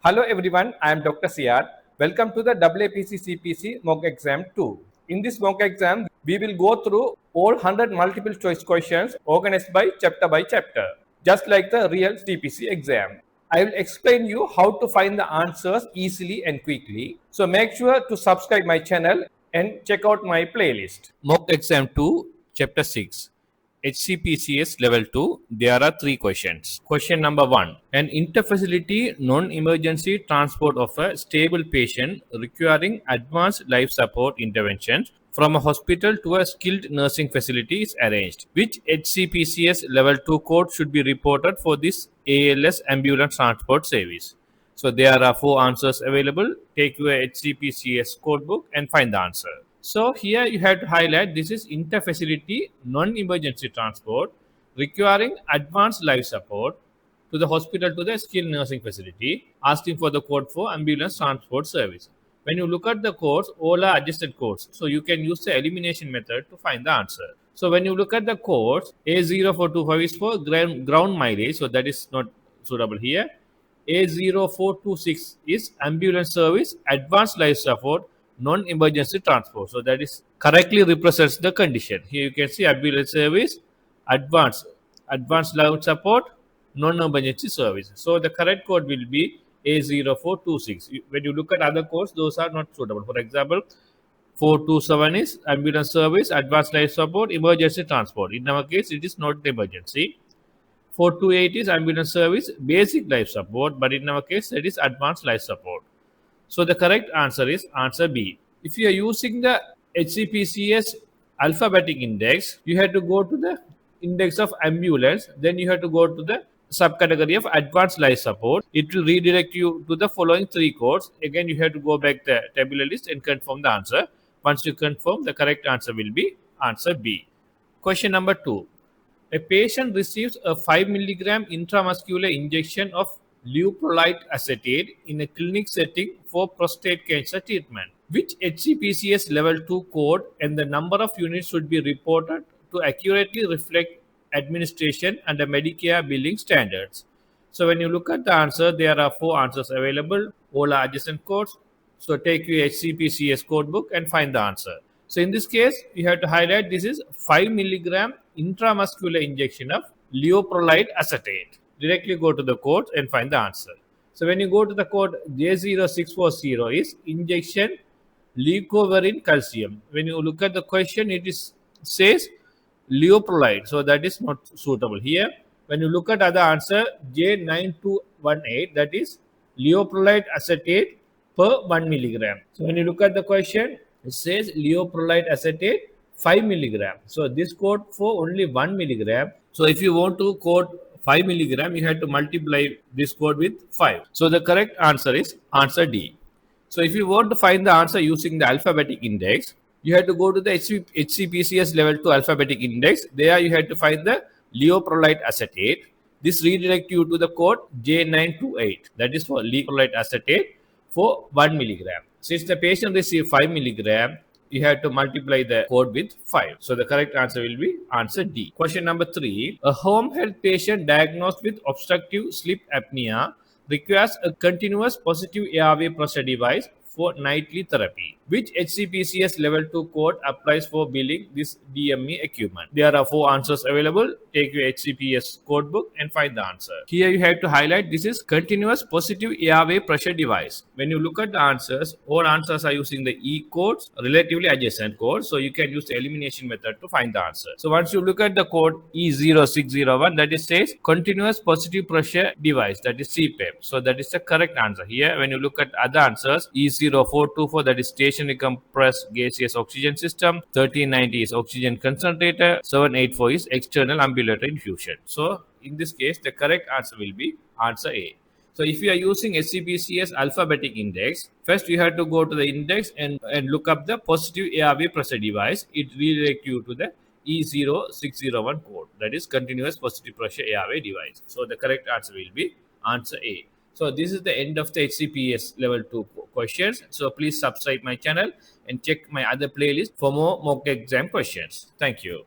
Hello everyone, I am Dr. Ziyad. Welcome to the WAPC CPC mock exam 2. In this mock exam, we will go through all 100 multiple choice questions organized by chapter, just like the real CPC exam. I will explain you how to find the answers easily and quickly. So make sure to subscribe my channel and check out my playlist. Mock exam 2, chapter 6. HCPCS Level 2, there are 3 questions. Question number 1. An interfacility non-emergency transport of a stable patient requiring advanced life support interventions from a hospital to a skilled nursing facility is arranged. Which HCPCS Level 2 code should be reported for this ALS ambulance transport service? So there are 4 answers available. Take your HCPCS code book and find the answer. So here you have to highlight this is interfacility non-emergency transport requiring advanced life support to the hospital to the skilled nursing facility, asking for the code for ambulance transport service. When you look at the codes, all are adjusted codes. So you can use the elimination method to find the answer. So when you look at the codes, A0425 is for ground mileage, so that is not suitable here. A0426 is ambulance service, advanced life support, non-emergency transport. So that is correctly represents the condition. Here you can see ambulance service, advanced life support, non-emergency service. So the correct code will be A0426. When you look at other codes, those are not suitable. For example, 427 is ambulance service, advanced life support, emergency transport. In our case, it is not emergency. 428 is ambulance service, basic life support, but in our case, that is advanced life support. So the correct answer is answer B. If you are using the HCPCS alphabetic index, you have to go to the index of ambulance, then you have to go to the subcategory of advanced life support. It will redirect you to the following 3 codes. Again, you have to go back the tabular list and confirm the answer. Once you confirm, the correct answer will be answer B. Question number 2. A patient receives a 5 mg intramuscular injection of leuprolide acetate in a clinic setting for prostate cancer treatment. Which HCPCS Level 2 code and the number of units should be reported to accurately reflect administration under Medicare billing standards? So when you look at the answer, there are 4 answers available. All are adjacent codes. So take your HCPCS code book and find the answer. So in this case, you have to highlight this is 5 mg intramuscular injection of leuprolide acetate. Directly go to the code and find the answer. So when you go to the code J0640 is injection leucovorin calcium. When you look at the question, it says leuprolide. So that is not suitable here. When you look at other answer J9218, that is leuprolide acetate per 1 mg. So when you look at the question, it says leuprolide acetate 5 mg. So this code for only 1 mg. So if you want to code 5 mg, you have to multiply this code with 5. So the correct answer is answer D. So if you want to find the answer using the alphabetic index, you have to go to the HCPCS Level 2 alphabetic index. There you have to find the leuprolide acetate. This redirect you to the code J928. That is for leuprolide acetate for 1 mg. Since the patient received 5 mg, you have to multiply the code with 5. So the correct answer will be answer D. Question number 3. A home health patient diagnosed with obstructive sleep apnea requires a continuous positive airway pressure device for nightly therapy. Which HCPCS Level 2 code applies for billing this DME equipment? There are 4 answers available. Take your HCPCS code book and find the answer. Here you have to highlight this is continuous positive airway pressure device. When you look at the answers, all answers are using the E codes, relatively adjacent codes. So you can use the elimination method to find the answer. So once you look at the code E0601, that is says continuous positive pressure device, that is CPAP. So that is the correct answer here. When you look at other answers, E0424, that is stationary compressed gaseous oxygen system, 1390 is oxygen concentrator, 784 is external ambulatory infusion. So in this case, the correct answer will be answer A. So if you are using HCPCS alphabetic index, first you have to go to the index and look up the positive airway pressure device. It redirects you to the E0601 code, that is continuous positive pressure airway device. So the correct answer will be answer A. So this is the end of the HCPCS Level 2 questions. So please subscribe my channel and check my other playlist for more mock exam questions. Thank you.